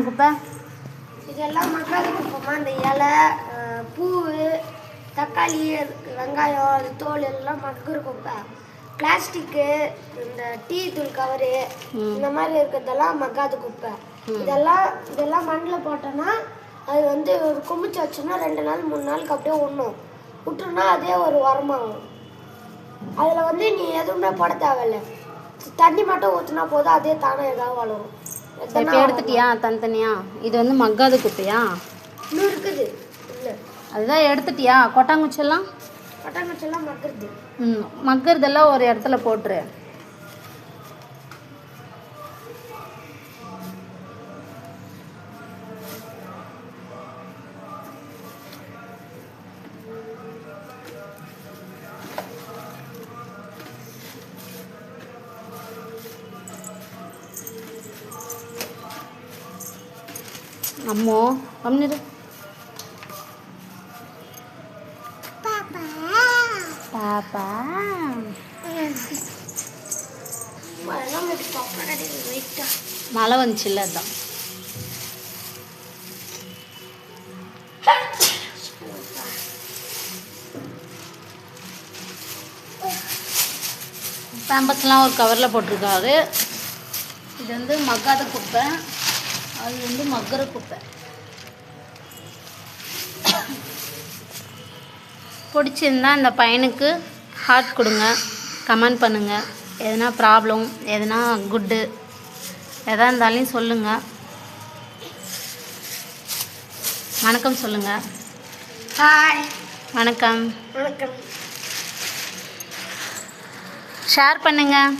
குப்பை இதெல்லாம் மக்காத குப்பைமா. இந்த இலை, பூ, தக்காளி, வெங்காயம், அது தோல் எல்லாம் மக்குற குப்பை. பிளாஸ்டிக்கு, இந்த டீ தூள் கவரு, இந்த மாதிரி இருக்கிறதெல்லாம் மக்காத குப்பை. இதெல்லாம் மண்ணில் போட்டோன்னா அது ஒரு குமிச்சு வச்சோம்னா 2 நாள் 3 நாளுக்கு அப்படியே விட்டுருன்னா அதே ஒரு உரமாகும். அதில் நீ எதுவுமே போட தேவையில்லை, தண்ணி மட்டும் ஊற்றினா போதும், அதே தானே ஏதாவது வளரும். இப்போ எடுத்துட்டியா தனித்தனியா? இது மக்காத குப்பையா? இன்னும் இருக்குது இல்லை, அதுதான் எடுத்துட்டியா? கொட்டாங்குச்செல்லாம் மக்குறது. மக்கிறதெல்லாம் ஒரு இடத்துல போட்டுரு. அம்மோ கம்மிரு. பாப்பா மழை வந்துச்சுல்ல, அதான். பேம்பஸ்லாம் ஒரு கவரில் போட்டிருக்காரு. இது மக்காத குப்பை, அது மக்குற குப்பை. பிடிச்சிருந்தா இந்த பையனுக்கு ஹார்ட் கொடுங்க, கமெண்ட் பண்ணுங்கள். எதனா ப்ராப்ளம், எதனா குட்டு எதாக இருந்தாலும் சொல்லுங்கள். வணக்கம் சொல்லுங்கள். ஹாய், வணக்கம். வணக்கம். ஷேர் பண்ணுங்கள்.